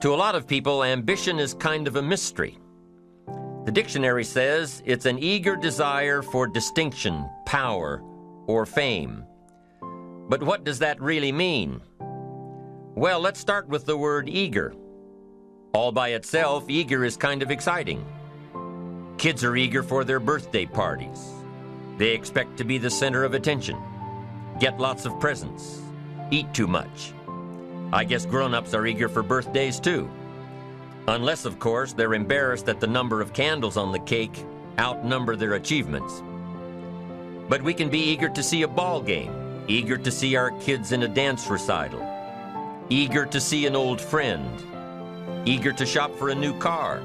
To a lot of people, ambition is kind of a mystery. The dictionary says it's an eager desire for distinction, power, or fame. But what does that really mean? Well, let's start with the word eager. All by itself, eager is kind of exciting. Kids are eager for their birthday parties. They expect to be the center of attention, get lots of presents, eat too much. I guess grown-ups are eager for birthdays too. Unless, of course, they're embarrassed that the number of candles on the cake outnumber their achievements. But we can be eager to see a ball game, eager to see our kids in a dance recital, eager to see an old friend, eager to shop for a new car.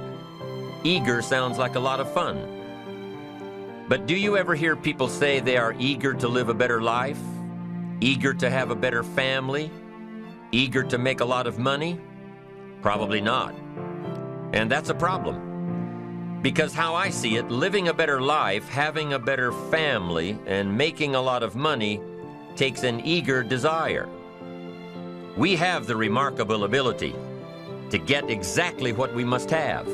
Eager sounds like a lot of fun. But do you ever hear people say they are eager to live a better life, eager to have a better family, eager to make a lot of money? Probably not. And that's a problem. Because how I see it, living a better life, having a better family, and making a lot of money takes an eager desire. We have the remarkable ability to get exactly what we must have.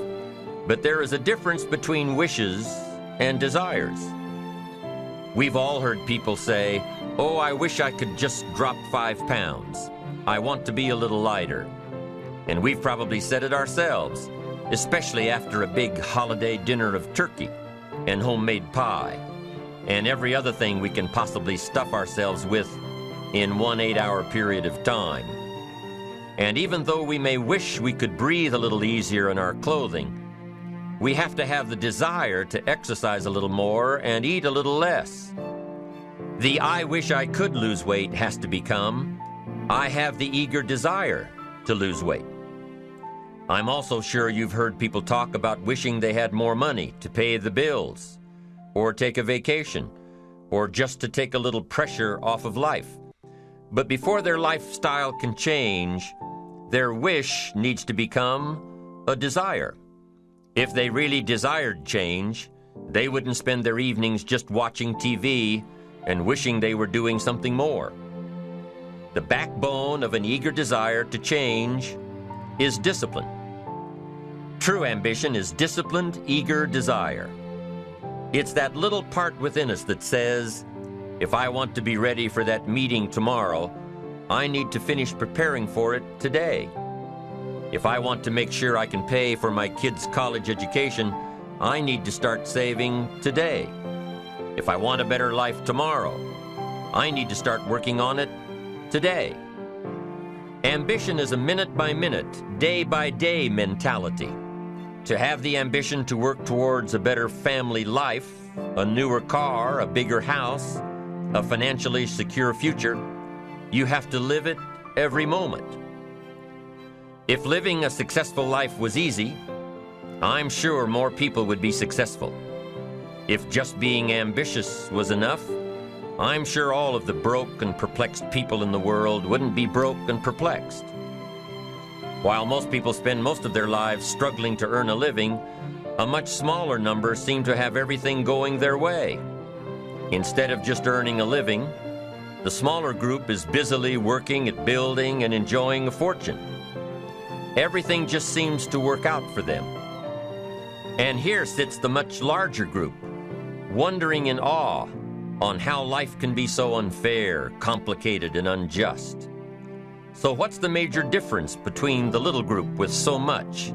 But there is a difference between wishes and desires. We've all heard people say, "Oh, I wish I could just drop 5 pounds. I want to be a little lighter." And we've probably said it ourselves, especially after a big holiday dinner of turkey and homemade pie and every other thing we can possibly stuff ourselves with in one 8-hour period of time. And even though we may wish we could breathe a little easier in our clothing, we have to have the desire to exercise a little more and eat a little less. The "I wish I could lose weight" has to become, "I have the eager desire to lose weight." I'm also sure you've heard people talk about wishing they had more money to pay the bills, or take a vacation, or just to take a little pressure off of life. But before their lifestyle can change, their wish needs to become a desire. If they really desired change, they wouldn't spend their evenings just watching TV and wishing they were doing something more. The backbone of an eager desire to change is discipline. True ambition is disciplined, eager desire. It's that little part within us that says, if I want to be ready for that meeting tomorrow, I need to finish preparing for it today. If I want to make sure I can pay for my kids' college education, I need to start saving today. If I want a better life tomorrow, I need to start working on it today. Ambition is a minute-by-minute, day-by-day mentality. To have the ambition to work towards a better family life, a newer car, a bigger house, a financially secure future, you have to live it every moment. If living a successful life was easy, I'm sure more people would be successful. If just being ambitious was enough, I'm sure all of the broke and perplexed people in the world wouldn't be broke and perplexed. While most people spend most of their lives struggling to earn a living, a much smaller number seem to have everything going their way. Instead of just earning a living, the smaller group is busily working at building and enjoying a fortune. Everything just seems to work out for them. And here sits the much larger group, wondering in awe on how life can be so unfair, complicated, and unjust. So what's the major difference between the little group with so much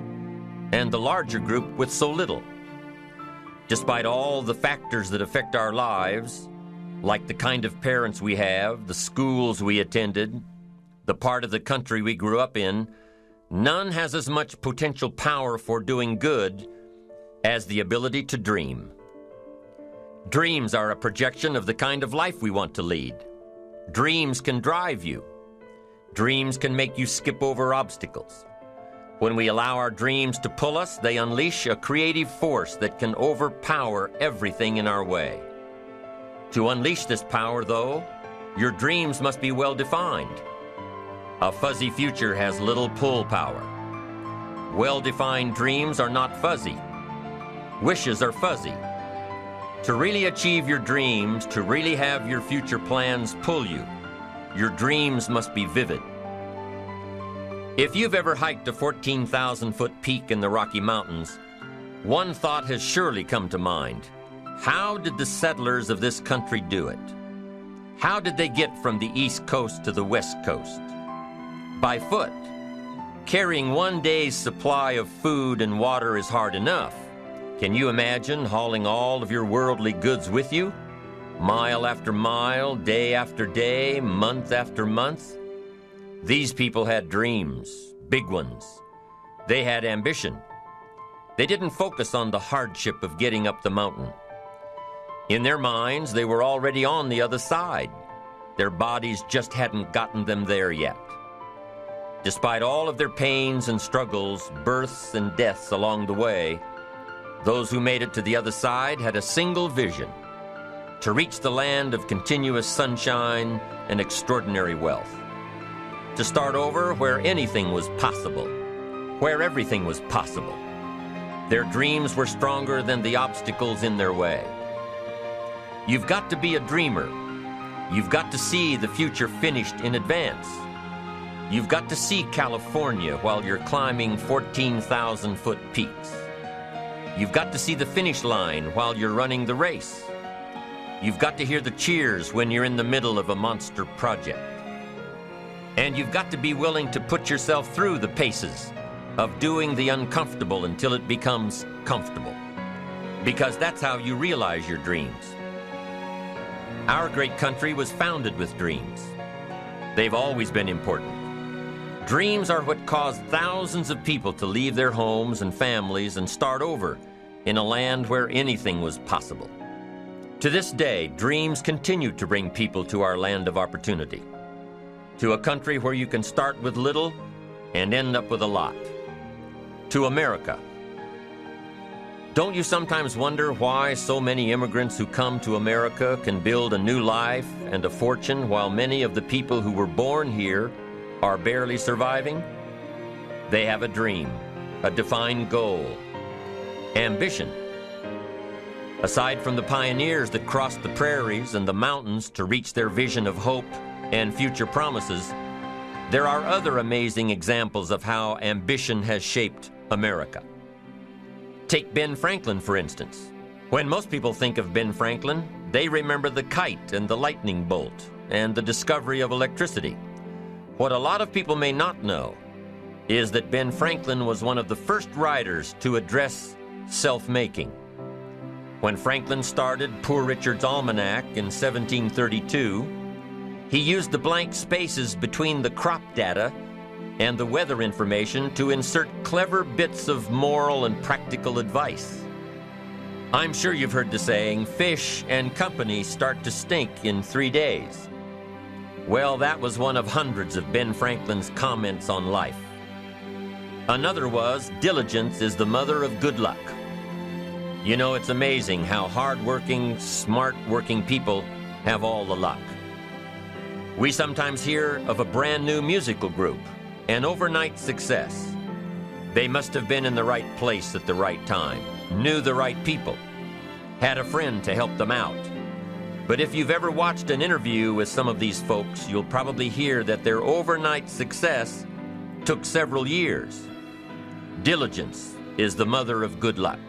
and the larger group with so little? Despite all the factors that affect our lives, like the kind of parents we have, the schools we attended, the part of the country we grew up in, none has as much potential power for doing good as the ability to dream. Dreams are a projection of the kind of life we want to lead. Dreams can drive you. Dreams can make you skip over obstacles. When we allow our dreams to pull us, they unleash a creative force that can overpower everything in our way. To unleash this power, though, your dreams must be well defined. A fuzzy future has little pull power. Well-defined dreams are not fuzzy. Wishes are fuzzy. To really achieve your dreams, to really have your future plans pull you, your dreams must be vivid. If you've ever hiked a 14,000-foot peak in the Rocky Mountains, one thought has surely come to mind. How did the settlers of this country do it? How did they get from the East Coast to the West Coast? By foot. Carrying one day's supply of food and water is hard enough. Can you imagine hauling all of your worldly goods with you? Mile after mile, day after day, month after month? These people had dreams, big ones. They had ambition. They didn't focus on the hardship of getting up the mountain. In their minds, they were already on the other side. Their bodies just hadn't gotten them there yet. Despite all of their pains and struggles, births and deaths along the way, those who made it to the other side had a single vision: to reach the land of continuous sunshine and extraordinary wealth. To start over where anything was possible, where everything was possible. Their dreams were stronger than the obstacles in their way. You've got to be a dreamer. You've got to see the future finished in advance. You've got to see California while you're climbing 14,000-foot peaks. You've got to see the finish line while you're running the race. You've got to hear the cheers when you're in the middle of a monster project. And you've got to be willing to put yourself through the paces of doing the uncomfortable until it becomes comfortable. Because that's how you realize your dreams. Our great country was founded with dreams. They've always been important. Dreams are what caused thousands of people to leave their homes and families and start over in a land where anything was possible. To this day, dreams continue to bring people to our land of opportunity, to a country where you can start with little and end up with a lot, to America. Don't you sometimes wonder why so many immigrants who come to America can build a new life and a fortune while many of the people who were born here are barely surviving? They have a dream, a defined goal, ambition. Aside from the pioneers that crossed the prairies and the mountains to reach their vision of hope and future promises, there are other amazing examples of how ambition has shaped America. Take Ben Franklin, for instance. When most people think of Ben Franklin, they remember the kite and the lightning bolt and the discovery of electricity. What a lot of people may not know is that Ben Franklin was one of the first writers to address self-making. When Franklin started Poor Richard's Almanac in 1732, he used the blank spaces between the crop data and the weather information to insert clever bits of moral and practical advice. I'm sure you've heard the saying, fish and company start to stink in 3 days. Well, that was one of hundreds of Ben Franklin's comments on life. Another was, diligence is the mother of good luck. You know, it's amazing how hard-working, smart-working people have all the luck. We sometimes hear of a brand new musical group, an overnight success. They must have been in the right place at the right time, knew the right people, had a friend to help them out. But if you've ever watched an interview with some of these folks, you'll probably hear that their overnight success took several years. Diligence is the mother of good luck.